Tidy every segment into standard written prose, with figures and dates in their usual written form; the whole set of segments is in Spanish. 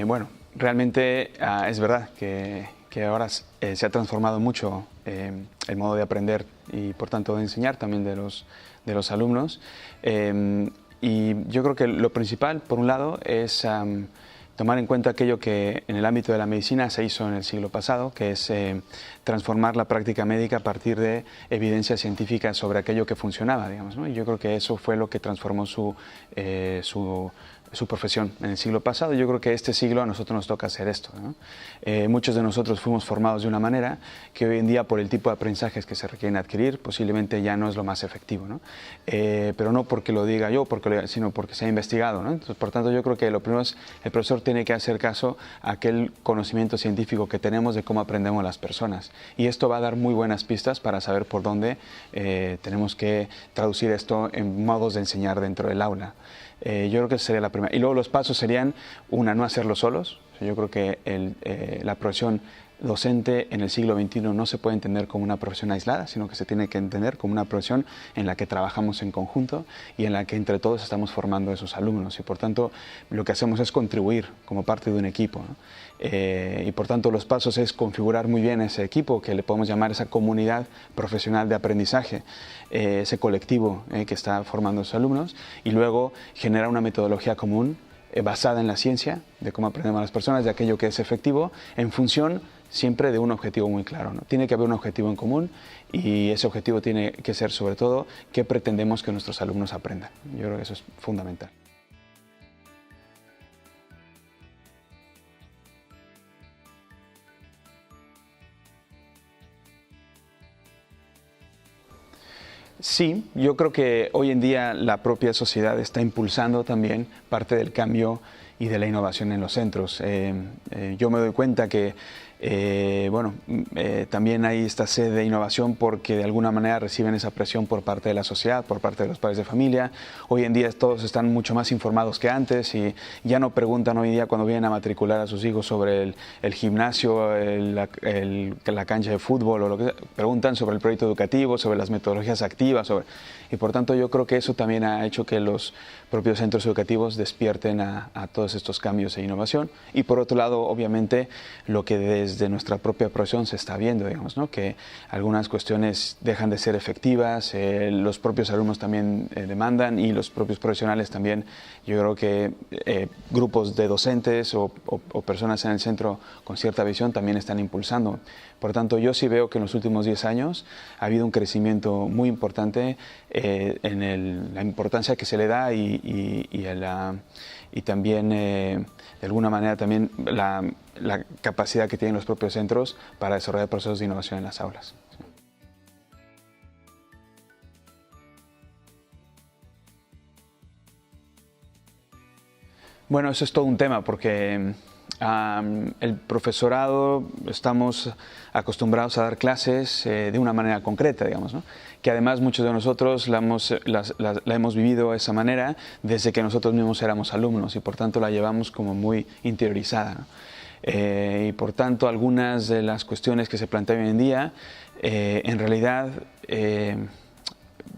Bueno, realmente es verdad que ahora se ha transformado mucho el modo de aprender y por tanto de enseñar también de los alumnos. Y yo creo que lo principal, por un lado, es tomar en cuenta aquello que en el ámbito de la medicina se hizo en el siglo pasado, que es transformar la práctica médica a partir de evidencia científica sobre aquello que funcionaba, digamos, ¿no? Y yo creo que eso fue lo que transformó su profesión en el siglo pasado. Yo creo que este siglo a nosotros nos toca hacer esto, ¿no? Muchos de nosotros fuimos formados de una manera que hoy en día, por el tipo de aprendizajes que se requieren adquirir, posiblemente ya no es lo más efectivo, ¿no? Pero no porque lo diga yo, sino porque se ha investigado, ¿no? Entonces, por tanto, yo creo que lo primero es el profesor tiene que hacer caso a aquel conocimiento científico que tenemos de cómo aprendemos las personas. Y esto va a dar muy buenas pistas para saber por dónde tenemos que traducir esto en modos de enseñar dentro del aula. Yo creo que esa sería la primera. Y luego los pasos serían, una, no hacerlo solos. Yo creo que la profesión docente en el siglo XXI no se puede entender como una profesión aislada, sino que se tiene que entender como una profesión en la que trabajamos en conjunto y en la que entre todos estamos formando a esos alumnos. Y por tanto, lo que hacemos es contribuir como parte de un equipo, ¿no? Y por tanto, los pasos es configurar muy bien ese equipo, que le podemos llamar esa comunidad profesional de aprendizaje, ese colectivo que está formando a sus alumnos, y luego generar una metodología común basada en la ciencia, de cómo aprendemos a las personas, de aquello que es efectivo, en función siempre de un objetivo muy claro, ¿no? Tiene que haber un objetivo en común y ese objetivo tiene que ser, sobre todo, qué pretendemos que nuestros alumnos aprendan. Yo creo que eso es fundamental. Sí, yo creo que hoy en día la propia sociedad está impulsando también parte del cambio y de la innovación en los centros. Yo me doy cuenta que también hay esta sed de innovación porque de alguna manera reciben esa presión por parte de la sociedad, por parte de los padres de familia. Hoy en día todos están mucho más informados que antes y ya no preguntan hoy en día cuando vienen a matricular a sus hijos sobre el gimnasio, la cancha de fútbol o lo que sea. Preguntan sobre el proyecto educativo, sobre las metodologías activas, y por tanto yo creo que eso también ha hecho que los propios centros educativos despierten a todos estos cambios e innovación. Y por otro lado, obviamente, lo que desde nuestra propia profesión se está viendo, digamos, ¿no? Que algunas cuestiones dejan de ser efectivas, los propios alumnos también demandan y los propios profesionales también. Yo creo que grupos de docentes o personas en el centro con cierta visión también están impulsando. Por tanto, yo sí veo que en los últimos 10 años ha habido un crecimiento muy importante en la importancia que se le da y también, de alguna manera, también la capacidad que tienen los propios centros para desarrollar procesos de innovación en las aulas. Bueno, eso es todo un tema porque el profesorado estamos acostumbrados a dar clases de una manera concreta, digamos, ¿no? Que además muchos de nosotros la hemos vivido de esa manera desde que nosotros mismos éramos alumnos y por tanto la llevamos como muy interiorizada, ¿no? Y por tanto algunas de las cuestiones que se plantean hoy en día en realidad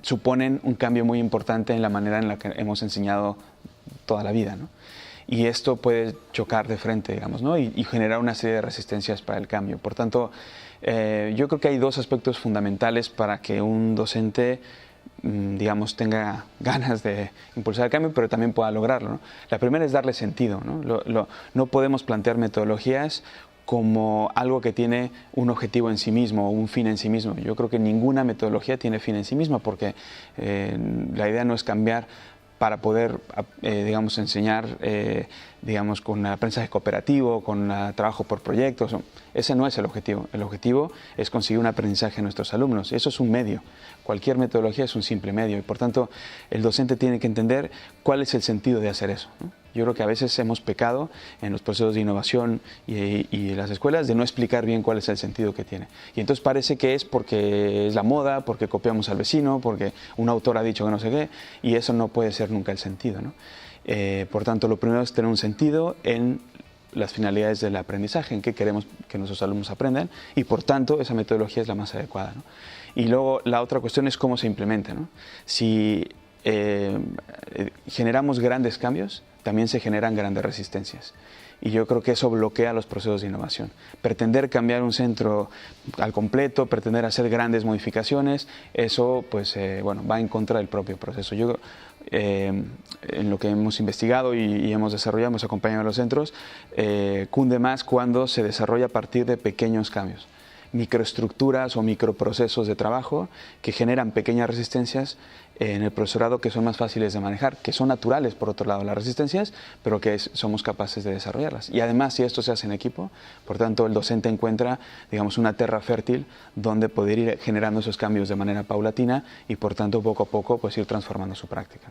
suponen un cambio muy importante en la manera en la que hemos enseñado toda la vida, ¿no? Y esto puede chocar de frente, digamos, ¿no? y generar una serie de resistencias para el cambio. Por tanto, yo creo que hay dos aspectos fundamentales para que un docente, digamos, tenga ganas de impulsar el cambio, pero también pueda lograrlo, ¿no? La primera es darle sentido, ¿no? No podemos plantear metodologías como algo que tiene un objetivo en sí mismo o un fin en sí mismo. Yo creo que ninguna metodología tiene fin en sí misma porque la idea no es cambiar para poder, digamos, enseñar, digamos, con aprendizaje cooperativo, con trabajo por proyectos. Ese no es el objetivo. El objetivo es conseguir un aprendizaje en nuestros alumnos. Eso es un medio. Cualquier metodología es un simple medio y, por tanto, el docente tiene que entender cuál es el sentido de hacer eso, ¿no? Yo creo que a veces hemos pecado en los procesos de innovación y en las escuelas de no explicar bien cuál es el sentido que tiene. Y entonces parece que es porque es la moda, porque copiamos al vecino, porque un autor ha dicho que no sé qué, y eso no puede ser nunca el sentido, ¿no? Por tanto, lo primero es tener un sentido en las finalidades del aprendizaje, en qué queremos que nuestros alumnos aprendan, y por tanto esa metodología es la más adecuada, ¿no? Y luego la otra cuestión es cómo se implementa, ¿no? Si generamos grandes cambios, también se generan grandes resistencias. Y yo creo que eso bloquea los procesos de innovación. Pretender cambiar un centro al completo, pretender hacer grandes modificaciones, eso pues, bueno, va en contra del propio proceso. Yo, en lo que hemos investigado y hemos desarrollado, hemos acompañado a los centros, cunde más cuando se desarrolla a partir de pequeños cambios, microestructuras o microprocesos de trabajo que generan pequeñas resistencias en el profesorado que son más fáciles de manejar, que son naturales por otro lado las resistencias, pero que somos capaces de desarrollarlas. Y además, si esto se hace en equipo, por tanto el docente encuentra, digamos, una tierra fértil donde poder ir generando esos cambios de manera paulatina y por tanto poco a poco pues ir transformando su práctica.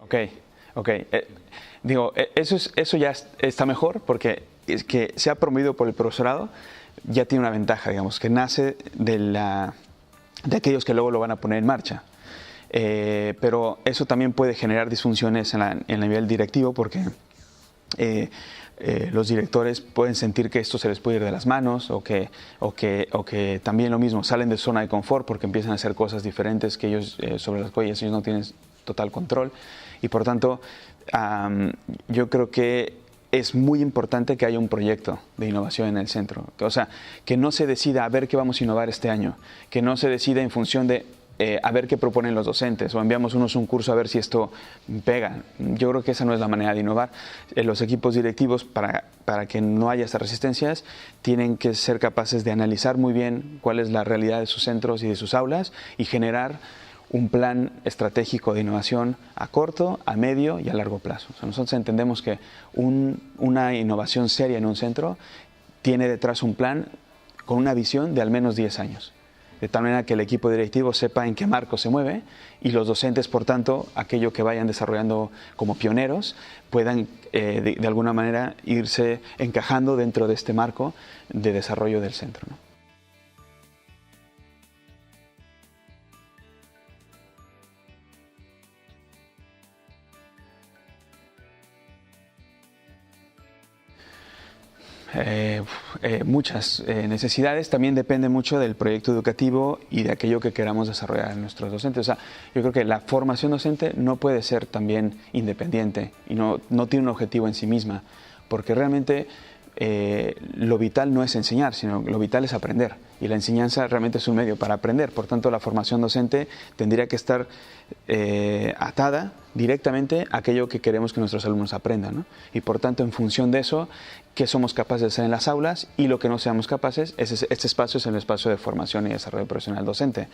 Ok, ok. Digo, eso ya está mejor porque es que sea promovido por el profesorado ya tiene una ventaja, digamos, que nace de aquellos que luego lo van a poner en marcha. Pero eso también puede generar disfunciones en el nivel directivo porque los directores pueden sentir que esto se les puede ir de las manos o que también lo mismo, salen de su zona de confort porque empiezan a hacer cosas diferentes que ellos, sobre las cuales ellos no tienen total control. Y por tanto, yo creo que es muy importante que haya un proyecto de innovación en el centro. O sea, que no se decida a ver qué vamos a innovar este año, que no se decida en función de a ver qué proponen los docentes o enviamos unos un curso a ver si esto pega. Yo creo que esa no es la manera de innovar. Los equipos directivos, para que no haya estas resistencias, tienen que ser capaces de analizar muy bien cuál es la realidad de sus centros y de sus aulas y generar un plan estratégico de innovación a corto, a medio y a largo plazo. O sea, nosotros entendemos que una innovación seria en un centro tiene detrás un plan con una visión de al menos 10 años. De tal manera que el equipo directivo sepa en qué marco se mueve y los docentes, por tanto, aquello que vayan desarrollando como pioneros, puedan de alguna manera irse encajando dentro de este marco de desarrollo del centro, ¿no? Muchas necesidades, también depende mucho del proyecto educativo y de aquello que queramos desarrollar en nuestros docentes. O sea, yo creo que la formación docente no puede ser también independiente y no tiene un objetivo en sí misma, porque realmente lo vital no es enseñar, sino lo vital es aprender. Y la enseñanza realmente es un medio para aprender. Por tanto, la formación docente tendría que estar atada directamente a aquello que queremos que nuestros alumnos aprendan, ¿no? Y por tanto, en función de eso, qué somos capaces de hacer en las aulas y lo que no seamos capaces, este espacio es el espacio de formación y desarrollo profesional docente,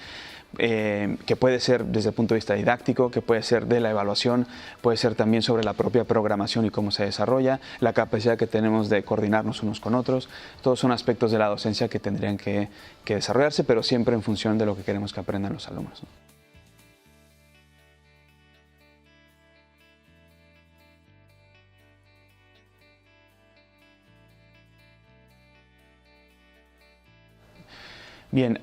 que puede ser desde el punto de vista didáctico, que puede ser de la evaluación, puede ser también sobre la propia programación y cómo se desarrolla, la capacidad que tenemos de coordinarnos unos con otros. Todos son aspectos de la docencia que tendrían que desarrollarse, pero siempre en función de lo que queremos que aprendan los alumnos, ¿no? Bien,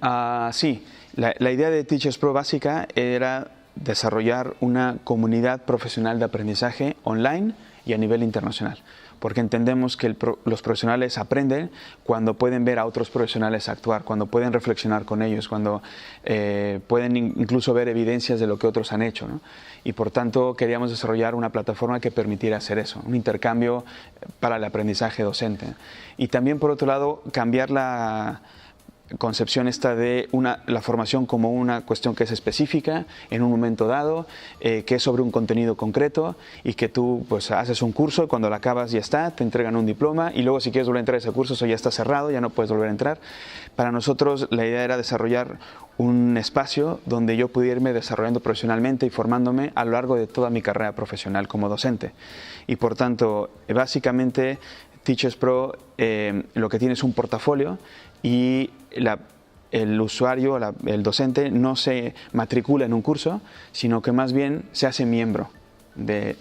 sí, la idea de Teachers Pro básica era desarrollar una comunidad profesional de aprendizaje online y a nivel internacional, porque entendemos que los profesionales aprenden cuando pueden ver a otros profesionales actuar, cuando pueden reflexionar con ellos, cuando pueden incluso ver evidencias de lo que otros han hecho, ¿no? Y por tanto queríamos desarrollar una plataforma que permitiera hacer eso, un intercambio para el aprendizaje docente. Y también, por otro lado, cambiar la concepción esta de la formación como una cuestión que es específica en un momento dado, que es sobre un contenido concreto y que tú pues haces un curso, cuando lo acabas ya está, te entregan un diploma y luego si quieres volver a entrar a ese curso eso ya está cerrado, ya no puedes volver a entrar. Para nosotros la idea era desarrollar un espacio donde yo pudiera irme desarrollando profesionalmente y formándome a lo largo de toda mi carrera profesional como docente. Y por tanto, básicamente Teachers Pro lo que tiene es un portafolio y el usuario, el docente, no se matricula en un curso, sino que más bien se hace miembro de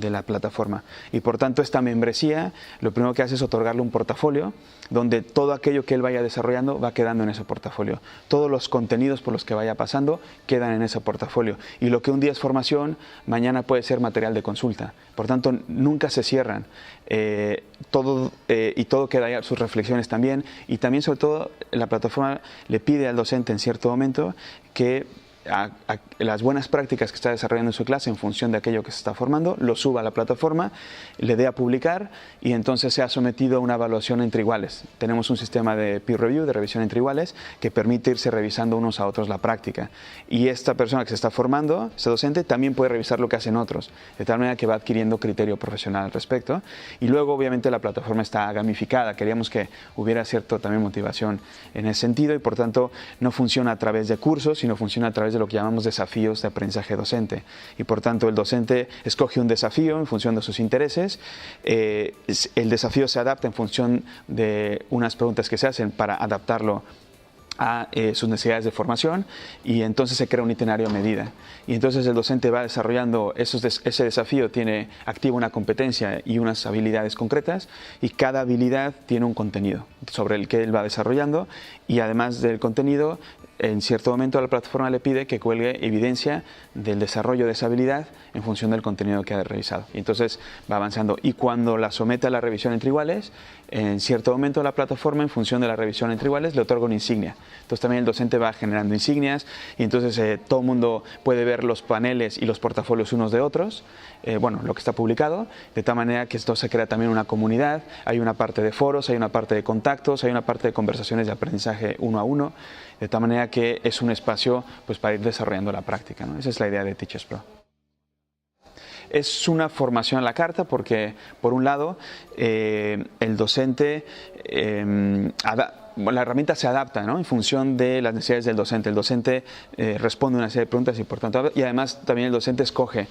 la plataforma. Y por tanto esta membresía lo primero que hace es otorgarle un portafolio donde todo aquello que él vaya desarrollando va quedando en ese portafolio. Todos los contenidos por los que vaya pasando quedan en ese portafolio. Y lo que un día es formación, mañana puede ser material de consulta. Por tanto, nunca se cierran. Todo queda, sus reflexiones también. Y también, sobre todo, la plataforma le pide al docente en cierto momento que a las buenas prácticas que está desarrollando en su clase en función de aquello que se está formando, lo suba a la plataforma, le dé a publicar y entonces sea sometido a una evaluación entre iguales. Tenemos un sistema de peer review, de revisión entre iguales, que permite irse revisando unos a otros la práctica. Y esta persona que se está formando, este docente, también puede revisar lo que hacen otros, de tal manera que va adquiriendo criterio profesional al respecto. Y luego, obviamente, la plataforma está gamificada. Queríamos que hubiera cierta también motivación en ese sentido y, por tanto, no funciona a través de cursos, sino funciona a través de lo que llamamos desafíos de aprendizaje docente. Y por tanto el docente escoge un desafío en función de sus intereses, el desafío se adapta en función de unas preguntas que se hacen para adaptarlo a sus necesidades de formación y entonces se crea un itinerario a medida. Y entonces el docente va desarrollando ese desafío, tiene activa una competencia y unas habilidades concretas y cada habilidad tiene un contenido sobre el que él va desarrollando y además del contenido, en cierto momento la plataforma le pide que cuelgue evidencia del desarrollo de esa habilidad en función del contenido que ha revisado. Y entonces va avanzando. Y cuando la somete a la revisión entre iguales, en cierto momento la plataforma, en función de la revisión entre iguales, le otorga una insignia. Entonces también el docente va generando insignias y entonces todo el mundo puede ver los paneles y los portafolios unos de otros, bueno, lo que está publicado, de tal manera que esto se crea también una comunidad, hay una parte de foros, hay una parte de contactos, hay una parte de conversaciones de aprendizaje uno a uno, de tal manera que es un espacio pues, para ir desarrollando la práctica, ¿no? Esa es la idea de Teachers Pro. Es una formación a la carta porque, por un lado, el docente, la herramienta se adapta, ¿no? En función de las necesidades del docente. El docente responde una serie de preguntas y además también el docente escoge.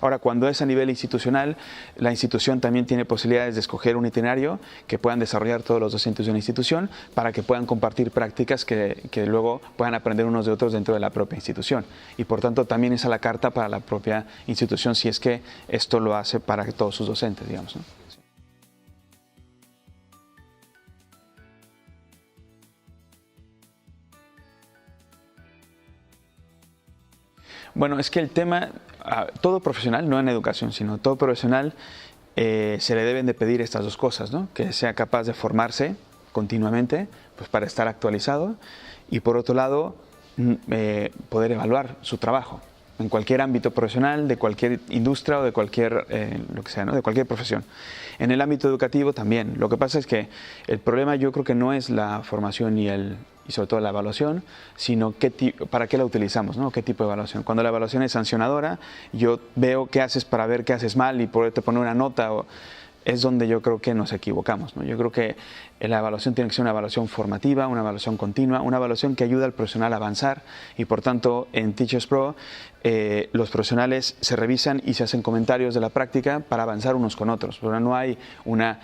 Ahora, cuando es a nivel institucional, la institución también tiene posibilidades de escoger un itinerario que puedan desarrollar todos los docentes de una institución para que puedan compartir prácticas que luego puedan aprender unos de otros dentro de la propia institución. Y por tanto también es a la carta para la propia institución si es que esto lo hace para todos sus docentes, digamos, ¿no? Bueno, es que el tema, todo profesional, no en educación, sino todo profesional, se le deben de pedir estas dos cosas, ¿no? Que sea capaz de formarse continuamente, pues para estar actualizado, y por otro lado, poder evaluar su trabajo en cualquier ámbito profesional, de cualquier industria o de cualquier, lo que sea, ¿no? De cualquier profesión. En el ámbito educativo también. Lo que pasa es que el problema yo creo que no es la formación y sobre todo la evaluación, sino para qué la utilizamos, ¿no? ¿Qué tipo de evaluación? Cuando la evaluación es sancionadora, yo veo qué haces para ver qué haces mal y poderte poner una nota, es donde yo creo que nos equivocamos, ¿no? Yo creo que la evaluación tiene que ser una evaluación formativa, una evaluación continua, una evaluación que ayuda al profesional a avanzar y por tanto en Teachers Pro los profesionales se revisan y se hacen comentarios de la práctica para avanzar unos con otros, pero no hay una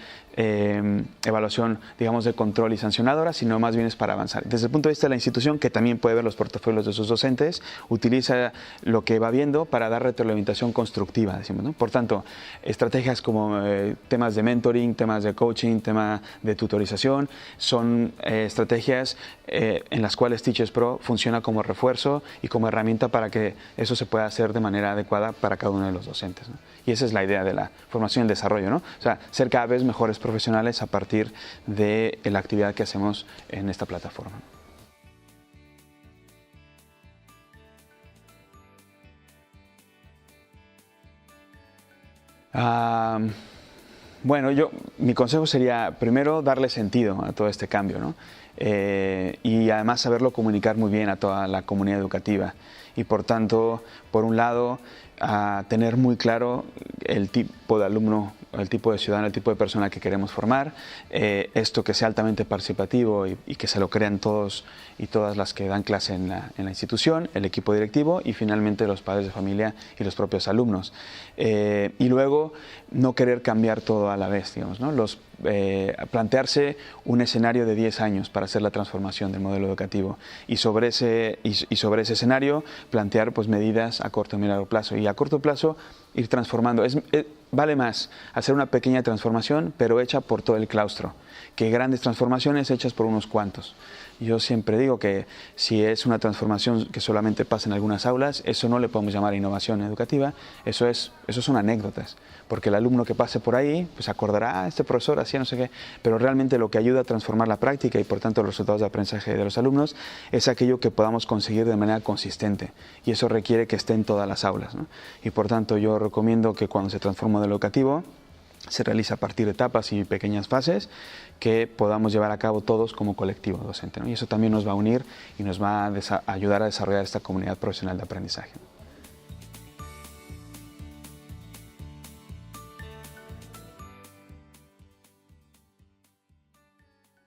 evaluación, digamos, de control y sancionadora, sino más bien es para avanzar. Desde el punto de vista de la institución, que también puede ver los portafolios de sus docentes, utiliza lo que va viendo para dar retroalimentación constructiva, decimos, ¿no? Por tanto, estrategias como temas de mentoring, temas de coaching, tema de tutorización, son estrategias en las cuales Teachers Pro funciona como refuerzo y como herramienta para que eso se pueda hacer de manera adecuada para cada uno de los docentes, ¿no? Y esa es la idea de la formación y el desarrollo, ¿no? O sea, ser cada vez mejores profesionales a partir de la actividad que hacemos en esta plataforma. Bueno, mi consejo sería primero darle sentido a todo este cambio, ¿no? Y además saberlo comunicar muy bien a toda la comunidad educativa y por tanto, por un lado, tener muy claro el tipo de alumno, el tipo de ciudadano, el tipo de persona que queremos formar, esto que sea altamente participativo y que se lo crean todos y todas las que dan clase en la institución, el equipo directivo y finalmente los padres de familia y los propios alumnos. Y luego no querer cambiar todo a la vez, digamos, ¿no? plantearse un escenario de 10 años para hacer la transformación del modelo educativo y sobre ese escenario plantear pues medidas a corto y largo plazo, y a corto plazo ir transformando. Vale más hacer una pequeña transformación pero hecha por todo el claustro que grandes transformaciones hechas por unos cuantos. Yo siempre digo que si es una transformación que solamente pasa en algunas aulas, eso no le podemos llamar innovación educativa, eso son anécdotas, porque el alumno que pase por ahí pues acordará, este profesor hacía no sé qué, pero realmente lo que ayuda a transformar la práctica y por tanto los resultados de aprendizaje de los alumnos es aquello que podamos conseguir de manera consistente, y eso requiere que esté en todas las aulas, ¿no? Y por tanto yo recomiendo que cuando se transforma un modelo educativo se realiza a partir de etapas y pequeñas fases que podamos llevar a cabo todos como colectivo docente, ¿no? Y eso también nos va a unir y nos va a ayudar a desarrollar esta comunidad profesional de aprendizaje.